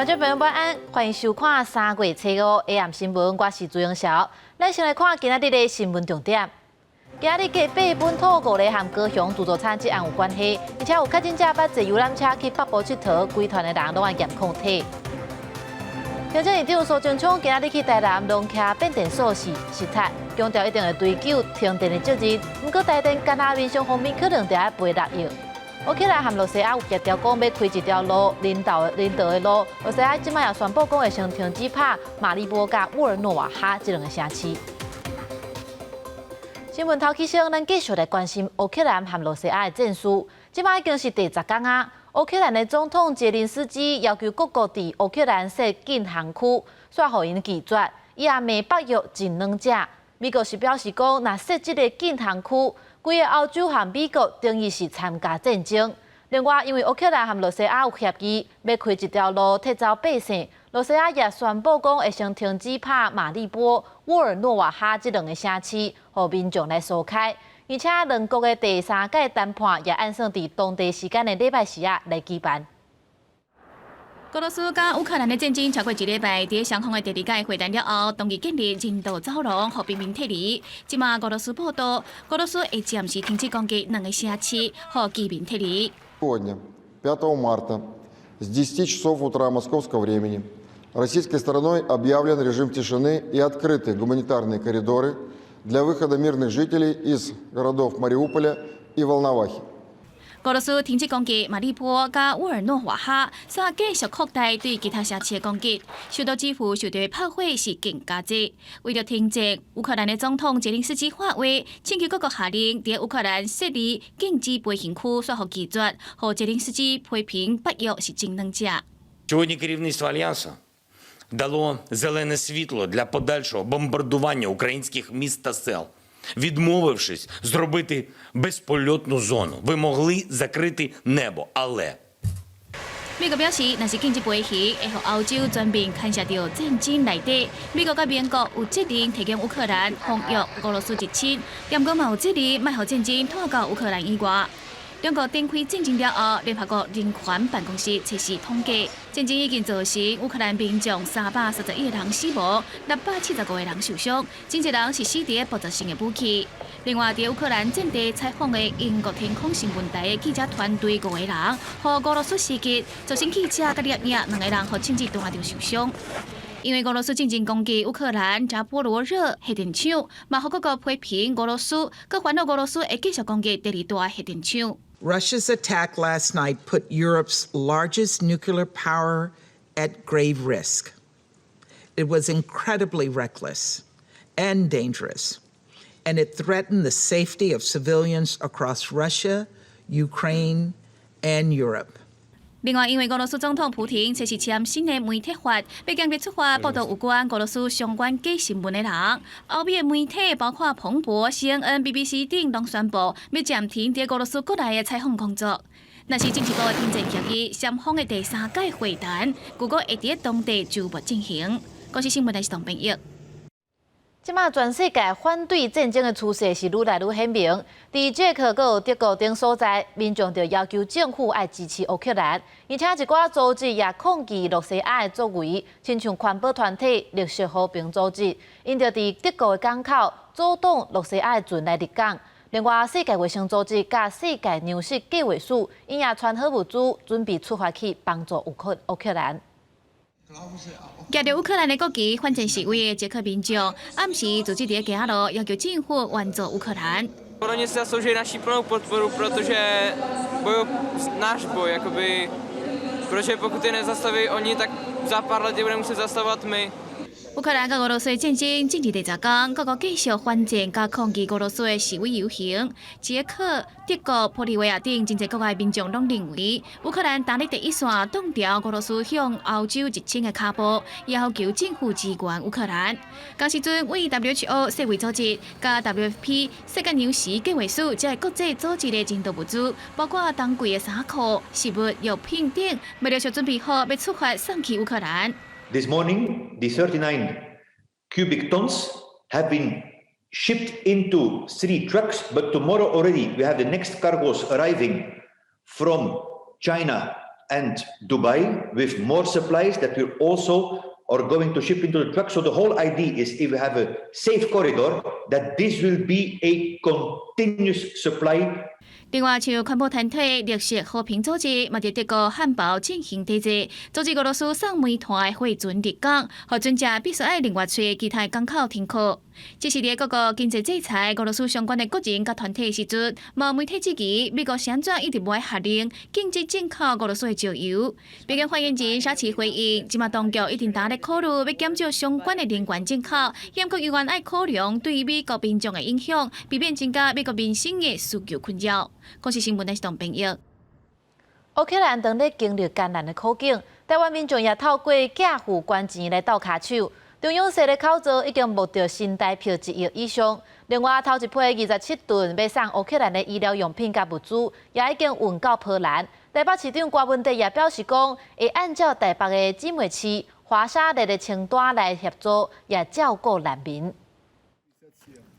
观众朋友晚安，欢迎收看3月初5 AM 新闻，我是朱永晓。咱先来看今仔日的新闻重点。今日隔壁本土5例和高雄自助餐这案有关系，而且有确诊者捌坐游览车去北部佚佗，规团的人拢爱验抗体。行政院长苏贞昌今日去台南龙徛变电所视察，强调一定会追究停电的责任。不过台电干那民生方面可能就要赔6亿。乌克兰和罗西亚有协调讲要开一条路，领导的路。罗西亚即摆也宣布讲会先停止拍马利波甲沃尔诺瓦哈这2个城市。新闻头起先，咱继续来关心乌克兰和罗西亚的战事。即摆已经是第10天啊。乌克兰的总统泽连斯基要求各国伫乌克兰设禁航区，煞互因拒绝。伊也骂北约真软者。美国是表示讲，若设这个禁航区，规个欧洲和美国等于是参加战争。另外，因为乌克兰和罗西亚有协议，要开一条路撤走百姓，罗西亚也宣布讲会先停止拍马利波、沃尔诺瓦哈这2个城市，互民众来疏开。而且，两国的第3届谈判也按算伫当地时间的礼拜4来举办。俄罗斯甲乌克兰的战争超过1礼拜，伫双方的第2届会谈了后，同意建立人道走廊，互平民撤离。即马俄罗斯报道，俄罗斯会暂时停止攻击2个城市，互居民撤离。Сегодня, 5 марта, с 10 часов утра московского времени, российской стороной объявлен режим тишины и открыты гуманитарные коридоры для выхода мирных жителей из городов Мариуполя и Волновахи. 俄罗斯停止攻击马利波甲沃尔诺瓦哈，煞继续扩大对其他城市的攻击。首都基辅受到炮火是更加多。为了停战，乌克兰的总统泽连斯基发话，请求各国下令在乌克兰设立禁止飞行区，煞互拒绝。互泽连斯基批评北约是真软者。Сьогодні керівництво Альянсу дало зелене світло для подальшого бомбардування українських міст та сел. Відмовившись зробити безпольотну зону, ви могли закрити небо, але 美国表示，若是禁止飞行，会互欧洲全面牵涉到战争内底。美国甲美国有责任提供乌克兰防御俄罗斯入侵，但国嘛有责任卖互战争拖到乌克兰以外。两国展开战争了后，联合国人权办公室测试统计，战争已经造成乌克兰民众331个人死亡，675个人受伤，真侪人是死伫爆炸性的武器。另外，伫乌克兰战地采访的英国天空新闻台的记者团队5个人，互俄罗斯袭击，造成记者甲猎影2个人互甚至大着受伤。因为俄罗斯进行攻击乌克兰扎波罗热核电厂，嘛互各国批评俄罗斯，佮烦恼俄罗斯会继续攻击第2大核电厂。Russia's attack last night put Europe's largest nuclear power at grave risk. It was incredibly reckless and dangerous, and it threatened the safety of civilians across Russia, Ukraine, and Europe. 另外，因为俄罗斯总统普廷测试签新的媒体法，要强烈出发报道有关俄罗斯相关假新闻的人。欧美的媒体包括彭博、CNN、BBC 等拢宣布要暂停在俄罗斯国内的采访工作。若是政治局的停战协议，双方的第3届会谈，如果会伫当地就不进行。国际新闻台是唐平玉。即马全世界反对战争的趋势是愈来愈鲜明。伫捷克、佮德国等所在，民众就要求政府爱支持乌克兰，而且一寡组织也抗议罗西亚的作为，亲像环保团体绿色和平组织，因着伫德国的港口阻挡罗西亚的船来入港。另外，世界卫生组织甲世界粮食计划署因也传好物资，准备出发去帮助乌克兰。举着乌克兰的国旗反战示威的捷克民众，暗时组织伫街路要求政府援助乌克兰。Oni si zaslouží naši plnou podporu, protože náš boj, jakoby, protože pokud je nezastaví oni, tak za pár let je budeme muset zastavovat my. 乌克兰甲俄罗斯的战争进入第10天，各国继续反战甲抗议俄罗斯的示威游行。捷克、德国、玻利维亚等真侪国外民众拢认为，乌克兰打入第一线挡掉俄罗斯向欧洲入侵的脚步，也要求政府支援乌克兰。同时阵，为 WHO 世卫组织、甲 WFP 世界粮食计划署这国际组织的人道物资，包括当季的衫裤、食物、药品等，未陆续准备好要出发送去乌克兰。This morning, the 39 cubic tons have been shipped into 3 trucks, but tomorrow already we have the next cargos arriving from China and Dubai with more supplies that we're also are going to ship into the truck. So the whole idea is if we have a safe corridor, that this will be a continuous supply. 另外，像环保团体绿色和平组织，嘛，伫德国汉堡进行抵制，阻止俄罗斯送煤炭的货船入港，互船只必须爱另外找其他港口停靠。这是伫各个经济制裁俄罗斯相关的个人甲团体时阵，某媒体指期美国安怎一直无爱下令禁止进口俄罗斯的石油。北京发言人沙奇回应，即马当局一定大力考虑要减少相关的能源进口，严格又愿爱考量对美国民众的影响，避免增加美国民生的需求困扰。国际新闻的是董朋友。乌克兰当咧经历艰难的苦境，台湾民众也透过寄付捐钱来斗骹手。中央社的口罩已经募到新台票1亿以上。另外，头一批27吨要送乌克兰的医疗用品甲物资，也已经运到波兰。台北市长郭文德也表示讲，会按照台北的姊妹市华沙列的清单来协助，也照顾难民。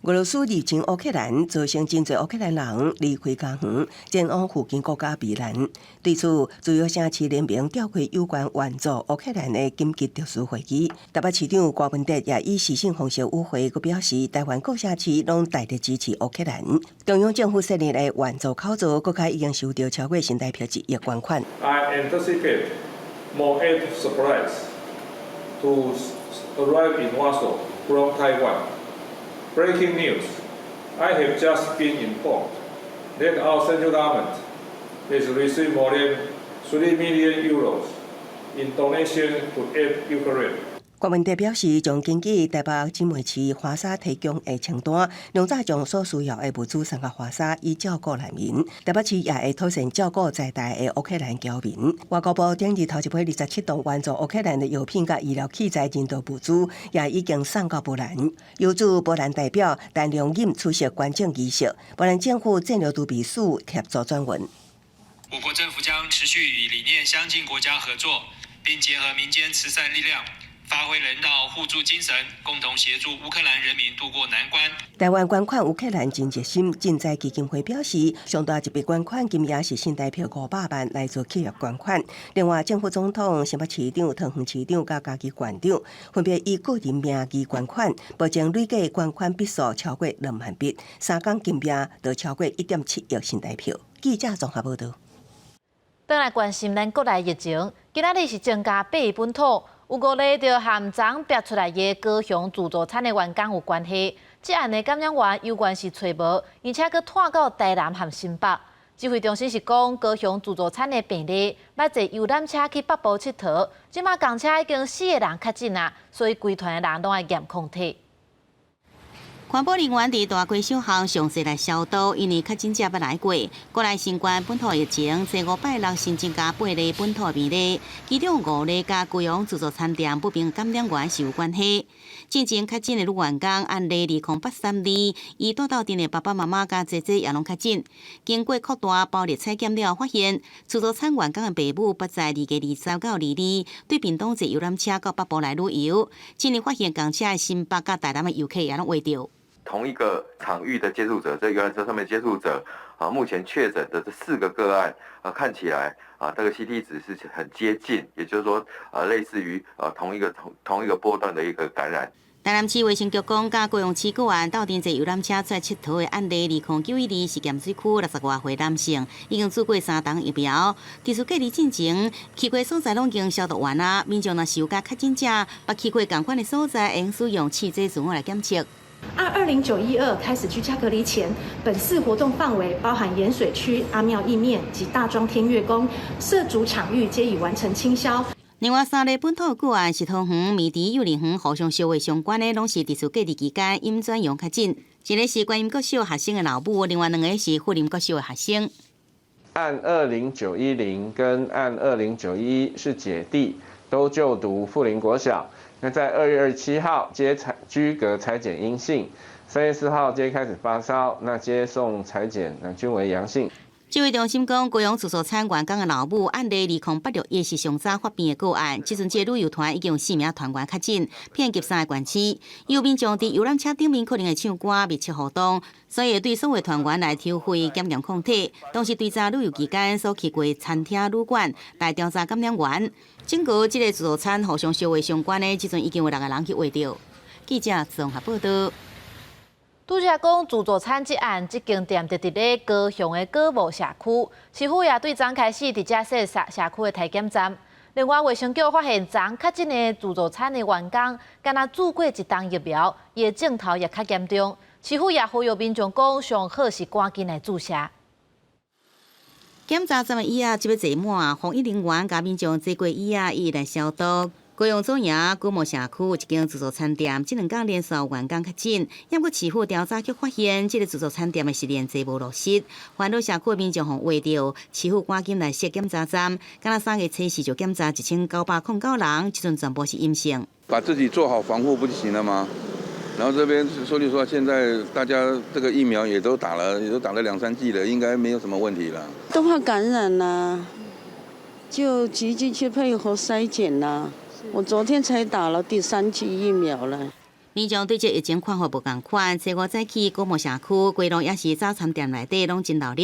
俄罗斯入侵乌克兰，造成真侪乌克兰人离开家园，前往附近国家避难。对此，自由城市联名召开有关援助乌克兰的紧急特殊会议。台北市长郭文德也以视讯方式与会，佮表示，台湾各城市拢大力支持乌克兰。中央政府设立的援助口罩，国家已经收到超过新台币1亿捐款。I anticipate more aid supplies to arrive in Warsaw from Taiwan. Breaking news. I have just been informed that our central government has received more than 3 million euros in donation to aid Ukraine. 郭文德表示，将根据台北姊妹市华沙提供的清单，量早将所需要的物资送到华沙，以照顾难民。台北市也会妥善照顾在台的乌克兰侨民。外交部顶日头一批27吨援助乌克兰的药品甲医疗器材人道物资，也已经送到波兰。由驻波兰代表陈良任出席捐赠仪式，波兰政府战略都秘书协助转文。我国政府将持续与理念相近国家合作，并结合民间慈善力量。发挥人道互助精神，共同协助乌克兰人民渡过难关。台湾捐款乌克兰真热心，赈灾基金会表示，上大一笔捐款金额是新台币500万来做企业捐款。另外，政府总统、新北市长、桃园市长甲家己县长分别以个人名义捐款，保证累计捐款笔数超过2万笔，3天金额就超过1.7亿新台币。记者综合报道。转来关心咱国内疫情，今仔日是增加8本土。有5例着含章逼出来的高雄自助餐的员工有关系，这案的感染源有关是找无，而且佫拖到台南和新北。指挥中心是讲，高雄自助餐的病例捌坐游览车去北部佚佗，即马公车已经4个人确诊啊，所以规团的人拢爱验抗体。环保人员伫大街小巷详细来消毒，因为确诊者捌来过。国内新冠本土疫情，这5拜6新增加8例本土病例，其中5例甲高雄自助餐店不明感染源是有关系。进前确诊的女员工按例20832，伊带到店的爸爸妈妈甲姐姐也拢确诊。经过扩大包列采检了，发现自助餐员工的爸母捌在2月20到2日对屏东坐游览车到北部来旅游，今日发现公车的新北甲台南的游客也拢围着。同一个场域的接触者，这游览车上面接触者目前确诊的这4个个案看起来这个 CT 值是很接近，也就是说类似于同一个波段的一个感染。台南市卫生局讲，甲高雄市个案斗阵坐游览车出来佚佗的案例20912是咸水区60多岁男性，已经做过3档疫苗。特殊隔离进前，去过所在拢已经消毒完啊。民众若是有甲确诊者，捌去过同款的所在，应使用汽车自我来检测。按20912开始居家隔离前，本次活动范围包含盐水区、阿庙意面及大庄天月宫涉足场域皆已完成清消。另外3例本土个案是桃园、美迪、幼儿园互相相会相关的，拢是特殊隔离期间阴转阳确诊。一个是观音国小学生的老母，另外2个是富林国小的学生。按20910跟按20911是姐弟，都就读富林国小。那在2月27号皆居隔采检阴性，3月4号皆开始发烧，那接送采检均为阳性。指挥中心讲，高雄自助餐员工的老母按例2086也是上早发病的个案，即阵这旅游团已经有4名团员确诊，遍及3个县市。有民众伫游览车顶面可能会唱歌、密切互动，所以对所有团员来抽血检验抗体，同时追查旅游期间所去过餐厅、旅馆来调查感染源。整个这个自助餐互相烧话相关的，即阵已经有6个人去画到。记者综合报道。拄则讲自助餐这案，这间店就伫咧高雄的果务社区，市府也对昨开始伫遮设社区的体检站。另外，卫生局发现昨确诊的自助餐的员工，敢若注过一档疫苗，伊的症头也较严重。市府也呼吁民众讲，上好是赶紧来注射。检查站的椅仔即要坐满，防疫人员甲民众坐过椅仔一来消毒。高雄左营果务社区有一间自助餐店，这2天连续员工确诊，也过市府调查局发现，这个自助餐店的实验制无落实，烦恼社区的民众互话到，市府赶紧来设检查站，敢若3月初4就检查1909人，这阵全部是阴性。把自己做好防护不就行了吗？然后这边说句实话，现在大家这个疫苗也都打了2、3剂了，应该没有什么问题了。都怕感染啦，就急剧去配合筛检啦。我昨天才打了第3剂疫苗了。民众对这疫情看法无同款，初5早起果务社区规路也是早餐店内底拢真热闹。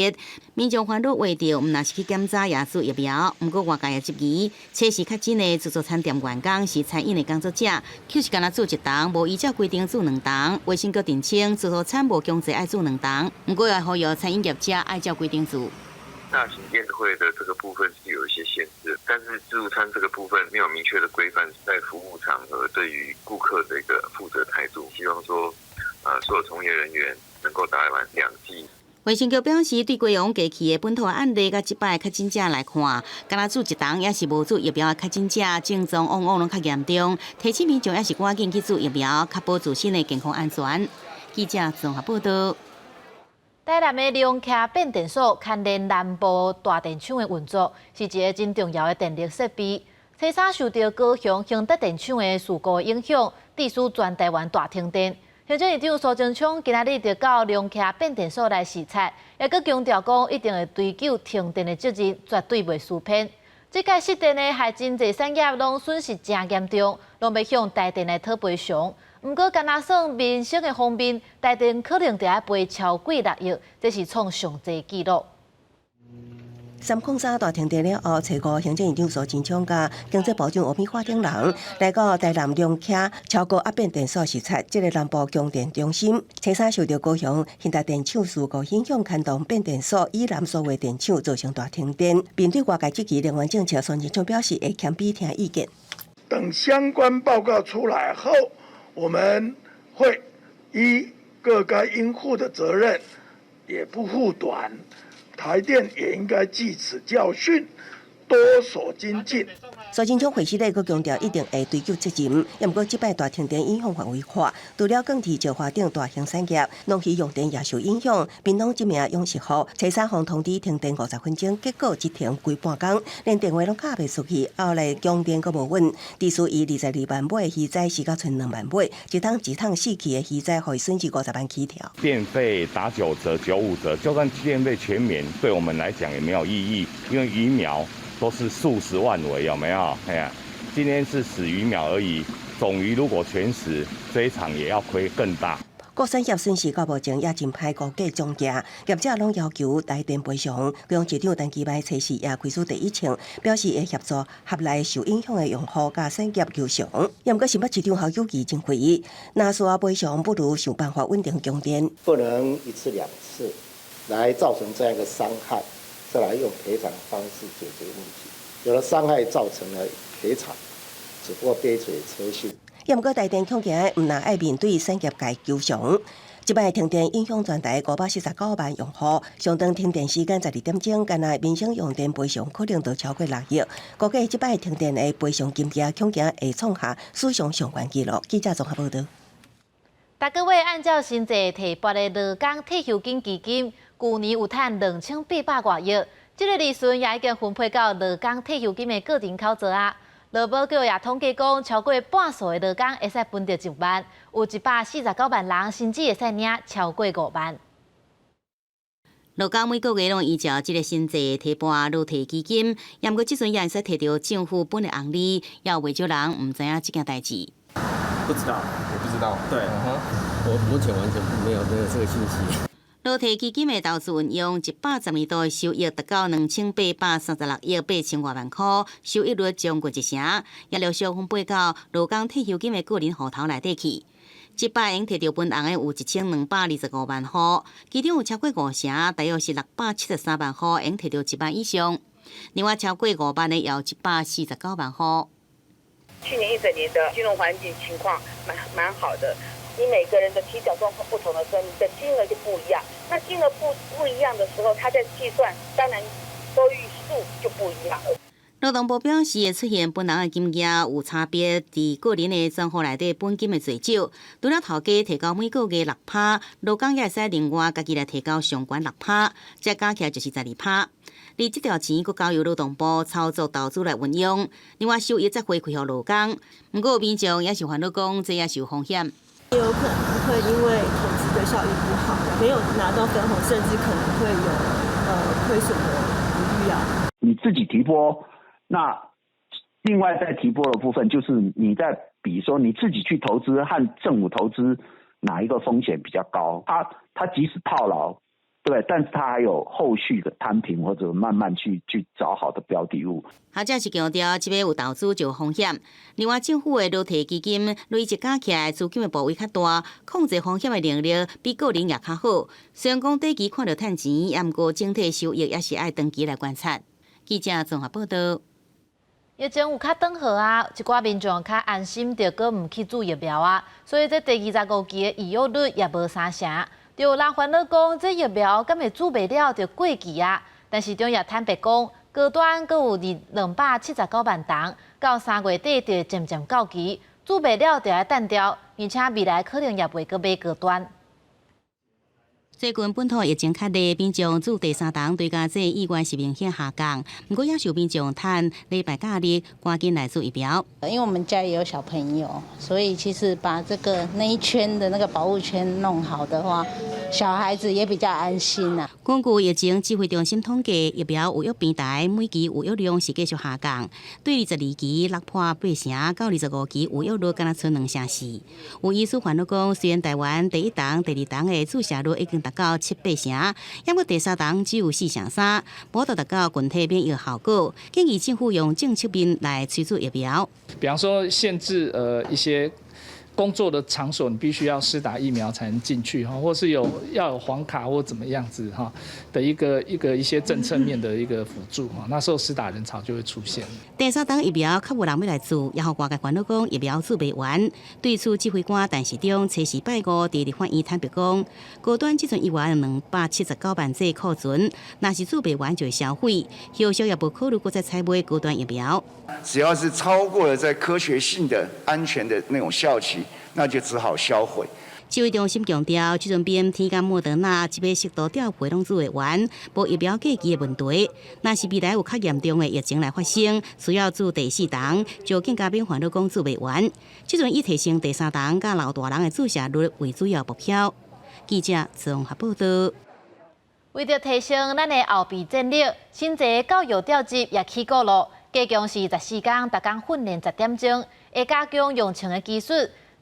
民众烦恼话到，毋若是去检查也注疫苗，毋过外界也质疑，测试确诊的自助餐店员工是餐饮的工作者，就是敢若做1档，无依照规定做2档。卫生局澄清，自助餐无强制爱做2档，毋过也呼吁餐饮业者爱照规定做。大型宴会的这个部分是有一些限制，但是自助餐这个部分没有明确的规范，在服务场合对于顾客的一个负责态度，希望说，所有从业人员能够打完2剂。卫生局表示，对过往过去的本土案例甲即摆确诊者来看，敢若做1档也是无做疫苗的确诊者，症状往往拢较严重，提醒民众也是赶紧去做疫苗，确保自身的健康安全。记者综合报道。台南的龙徛变电所牵连南部大电厂的运作，是一个真重要的电力设备。初三受到高雄兴德电厂的事故影响，致使全台湾大停电。行政院长苏贞昌今仔日就到龙徛变电所来视察，也佮强调讲一定会追究停电的责任，绝对袂疏偏。这届失电的害真侪产业拢损失真严重，拢要向台电来讨赔偿。毋过，敢若算民生的方面，台电可能就要赔超过6亿，这是创上济纪录。303大停电了后，初5行政院长苏贞昌甲经济部长吴美花等人来到台南龙徛超过变电所视察，这个南部供电中心。初3受到高雄兴达电厂事故影响，牵动变电所以南所有电厂造成大停电。面对外界质疑，能源政策，苏贞昌表示会谦卑听意见。等相关报告出来后，我们会依各该应负的责任，也不护短。台电也应该记此教训，多所精进。苏贞昌会时内，佮强调一定会追究责任。也毋过，即摆大停电影响范围扩，除了更替石化等大型产业，农渔用电也受影响。槟榔一名养殖户，初3方通知停电50分钟，结果一停规半工，连电话拢打袂出去。后来供电佮无稳，致使伊22万尾鱼仔死到剩2万尾，一趟死去的鱼仔，互伊损失50万起跳。电费打9折、95折，就算电费全免，对我们来讲也没有意义，因为鱼苗都是数十万尾，有没有？哎呀，今天是死鱼苗而已，种鱼如果全死，这一场也要亏更大。各产业损失到目前也真歹估计总价，业者拢要求台电赔偿。高雄市长陈其迈初4也开出第1枪，表示会协助合来受影响的用户甲产业求偿。也毋过新北市长侯友宜真回忆，若需要赔偿，不如想办法稳定供电。不能1次2次来造成这样一个伤害，再来用赔偿方式解决问题。有了伤害造成了赔偿，只不过杯水车薪。也毋过台电恐惊毋若爱面对产业界求偿。即摆停电影响全台549万用户，上长停电时间12点钟，干那民生用电赔偿可能都超过6亿。估计即摆停电的赔偿金额恐惊会创下史上上悬纪录。记者综合报道。逐个月按照新制提拨的劳工退休金基金，去年有赚2800多亿。这个利润也已经分配到劳工退休金的个人口座啊。劳保局也统计讲，超过半数的劳工会使分到1万，有149万人甚至会使领超过5万。陆港每个月拢依照这个新制提拨落体基金，也毋过即阵也会使摕到政府本的红利，也有未少人毋知影这件代志。不知道，我不知道。对，我目前完全没有这个信息。落体基金的投资运用110年度的收益达到2836亿8千多万块，收益率将近1成，也陆续分配到陆港退休金的个人户头内底去。这摆已经摕到分红的有1225万块，其中有超过5成，大约是673万块，已经摕到1万以上。另外超过5万的也有149万块。去年一整年的金融环境情况蛮好的。你每个人的提缴状况不同的时候，你的金额就不一样。那金额不一样的时候，他在计算，当然收益数就不一样了。劳动部表示，会出现本人的金额有差别，伫个人的账户内底本金的最少，除了头家提高每个月6%，劳工也会使另外家己来提高上悬6%，再加起来就是12%。而这条钱佫交由劳动部操作投资来运用，另外收益再回馈给劳工。不过民众也是烦恼讲，这也是有风险。也有可能会因为投资的效益不好，没有拿到分红，甚至可能会有亏损的疑虑啊。你自己提拨，那另外在提拨的部分，就是你在比说你自己去投资和政府投资哪一个风险比较高？他即使套牢，对，但是他还有后续的摊平或者慢慢去找好的标的物。学者是强调，这边有投资就有风险。另外，政府的落体基金累积加起来资金的部位较大，控制风险的能力比个人也较好。虽然讲短期看到赚钱，也毋过整体收益也是爱长期来观察。记者综合报道。疫情有较长好啊，一寡民众较安心，着搁毋去注疫苗啊，所以这第25期的预约率也无啥成。就有人烦恼讲，这疫苗敢会注袂了就过期啊？但是中药坦白讲，高端阁有279万吨，到3月底就会渐渐到期，注袂了就要等掉，而且未来可能也袂阁买高端。最近本土疫情较低，民众注第3档对家这意愿是明显下降，不过也受民众趁礼拜假日赶紧来注疫苗。因为我们家也有小朋友，所以其实把这个那一圈的那个保护圈弄好的话，小孩子也比较安心啊。根据疫情指挥中心统计，疫苗预约平台每期预约量是继续下降，对22期落破8成，到25期预约率敢若剩2成4。有医师烦恼讲，虽然台湾第1档、第2档的注射率已经达到7-8成，不过第3档只有4成3，无达到群体免疫效果。建议政府用政策面来催促疫苗，比方说限制一些工作的场所，你必须要施打疫苗才能进去哈，或是要有黄卡或怎么样子哈的一些政策面的一个辅助哈，那时候施打人潮就会出现。第3档疫苗较无人要来注，也互外界烦恼讲疫苗注袂完。对此指挥官陈时中初时拜五伫立法院坦白讲，高端即阵医院279万剂库存，若是注袂完就会销毁，后续也无考虑再采买高端疫苗。只要是超过了在科学性的、安全的那种效期，那就只好销毁。指挥中心强调，即阵 BNT 甲莫德纳即要适度调配拢做会完，无疫苗过期的问题。若是未来有较严重的疫情来发生，需要注第4档，就更加免烦恼讲做袂完。即阵以提升第3档甲老大人的注射率为主要目标。记者综合报道。为着提升咱的后备战力，新制教育调集也起过咯。加强是14天，逐天训练10点钟，会加强用枪的技术，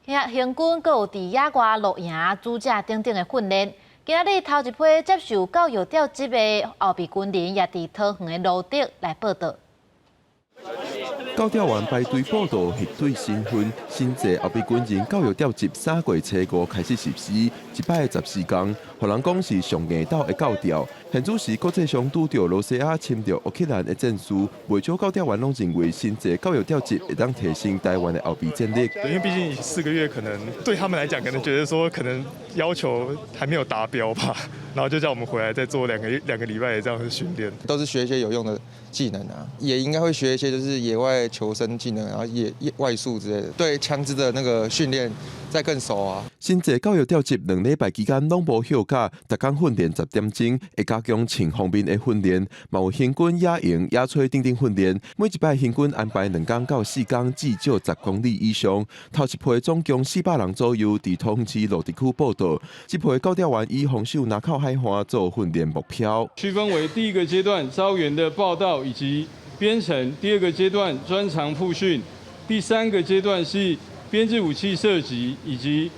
行军阁有伫野外露营、主驾等等的训练。今仔日头一批接受教育调集的后备军人，也伫桃园的路德来报道。教调员排队报到核对身份，新制后备军人教育调集3月初5开始实施，一摆14天，互人讲是上硬斗的教调。现主时国际上拄着罗西亚签着乌克兰的证书，未少教调员拢认为新制教育调集会当提升台湾的后备战力。因为毕竟4个月，可能对他们来讲，可能觉得说可能要求还没有达标吧，然后就叫我们回来再做两个礼拜的这样的训练，都是学一些有用的技能啊，也应该会学一些就是野外求生技能，然后野外术之类的。对枪支的那个训练再更熟啊。新制教育调集2礼拜期间拢无休假，逐工训练10点钟，会加强前方面的训练，嘛有行军、野营、野炊等等训练。每一摆行军安排2天到4天，至少10公里以上。头一批总共400人左右，伫通知陆地区报道。这批高调员以防守拿靠海岸做训练目标。区分为第一个阶段招员的报到以及编程，第二个阶段专长复训，第3个阶段是编制武器射击以及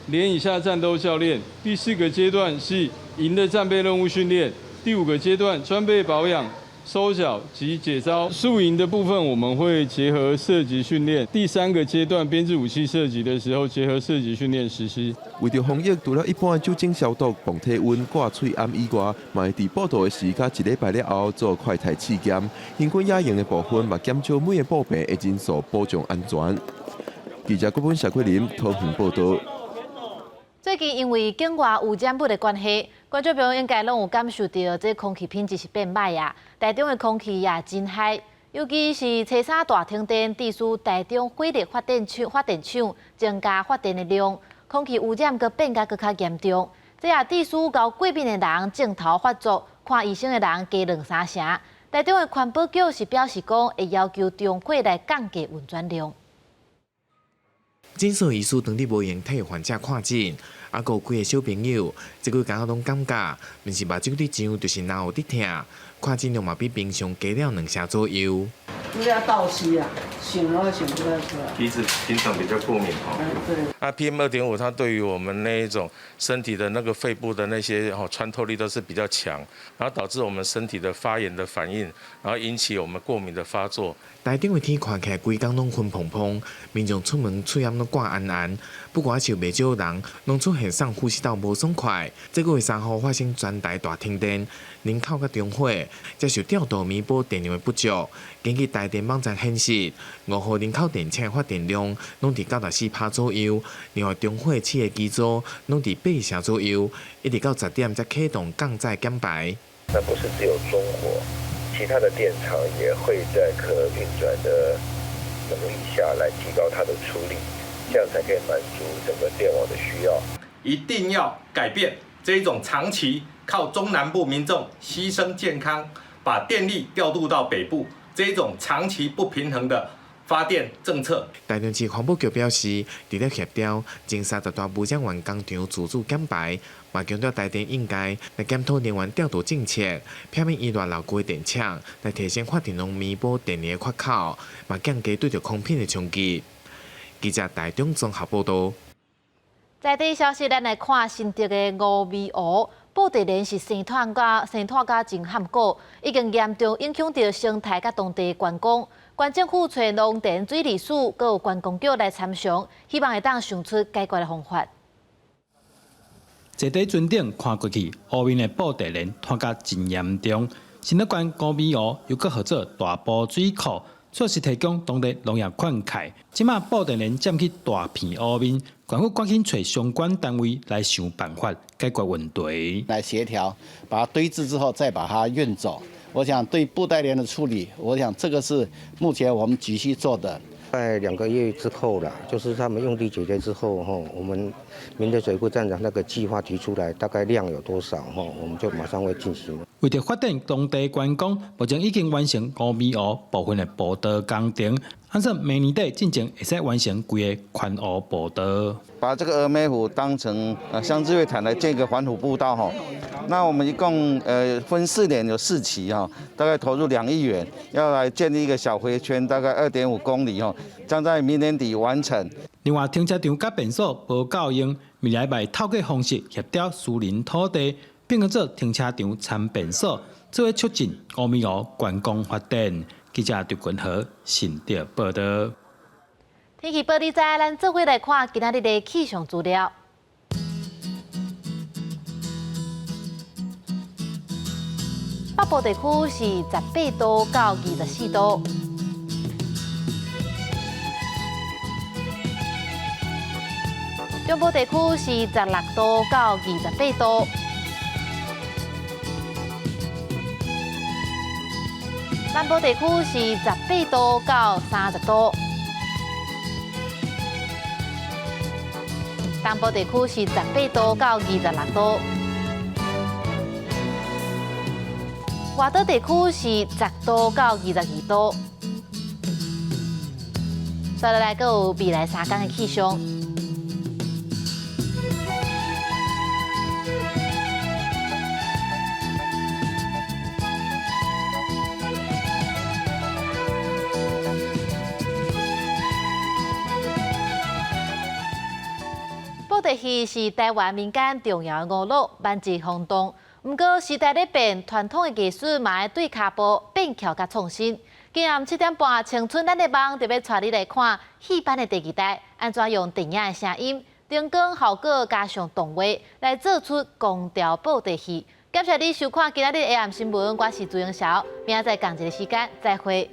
连以下战斗教练，第4个阶段是营的战备任务训练，第5个阶段装备保养、收缴及解招。宿营的部分我们会结合射击训练，第3个阶段编制武器射击的时候结合射击训练实施。为着防疫，除了一般酒精消毒、磅体温、挂喙암以外，嘛会伫报道的时甲1礼拜了后做快筛试检。行军野营的部分嘛，减少每个步兵的人数，保障安全。记者郭本谢桂林桃园报道。最近因为境外污染物的关系，观众朋友应该拢有感受到这空气品质是变歹啊。台中的空气也真歹，尤其是初三大停电，致使台中火力发电厂增加发电的量，空气污染阁变甲阁较严重。这也致使到过敏的人镜头发作，看医生的人加2-3成。台中的环保局是表示讲，会要求中火来降低运转量。诊所医师当日无用替患者看诊，还有几个小朋友，即个刚拢感觉，毋是目睭伫痒，就是脑伫痛，看诊量嘛比平常加了2成左右。你要倒吸啊，想不出来。鼻子平常比较过敏对。PM2.5它对于我们那一种身体的那个肺部的那些穿透力都是比较强，然后导致我们身体的发炎的反应，然后引起我们过敏的发作。台中的天看起来规工拢昏蓬蓬，民众出门喙暗拢挂暗暗，不过像袂少人拢出现上呼吸道无爽快。这个月3号发生全台大停电，林口甲中火接受调度弥补电量的不足。根据台电网站显示，5号林口电厂发电量拢伫94%左右，另外中火7个机组拢伫8成左右，一直到10点才启动降载减排。那不是只有中火，其他的电厂也会在可运转的能力下来提高它的出力，这样才可以满足整个电网的需要。一定要改变这一种长期靠中南部民众牺牲健康，把电力调度到北部这一种长期不平衡的发电政策。台中市环保局表示，除了协调前30大污染源工厂自主减排，嘛强调台电应该来检讨能源调度政策，避免依赖老旧的电厂，来提升发电量，弥补电力的缺口，嘛降低对着空品的冲击。记者台中综合报道。在地消息，咱来看新竹的五味湖。布袋莲是生态甲真罕果，已经严重影响到生态甲当地观光。县政府找农田水利署，阁有观光局来参详，希望会当想出解决的方法。坐在船顶看过去，湖面的布袋莲拖甲真严重。新乐县五味湖又搁号做大埔水库，主要是提供当地农业灌溉。即马布袋莲占去大片湖面。县府赶紧找相关单位来想办法解决问题，来协调，把它堆置之后再把它运走。我想对布袋莲的处理，我想这个是目前我们急需做的。在2个月之后啦，就是他们用地解决之后我们民德水库站长那个计划提出来，大概量有多少我们就马上会进行。为了发展当地观光，目前已经完成五味湖部分的步道工程。按照明年底进前会使完成规个宽湖步道。把这个峨眉湖当成乡智慧潭来建一个环湖步道那我们一共分4年有4期大概投入2亿元，要来建立一个小回圈，大概2.5公里将在明年底完成。另外，停车场甲便所无够用，未来卖透过方式协调私人土地，变更做停车场参便所，做为促进乌米湖观光发展。记者刘君和新竹报道。天气报你知，咱做伙来看今仔日的气象资料。北部地区是18度到24度，中部地区是16度到28度。南部地区是18度到30度，东部地区是18度到26度，外岛地区是10度到22度。接下来，还有未来3天的气象。布袋戏是台湾民间重要的娱乐，万世轰动。不过时代在变，传统的艺术嘛要对脚步变巧甲创新。今暗7点半，青春咱的梦就要带你来看戏班的第2代，安怎用电影的声音、灯光效果加上动画来做出光调布袋戏。感谢你收看今仔日的下暗新闻，我是朱永晓，明仔载同一个时间再会。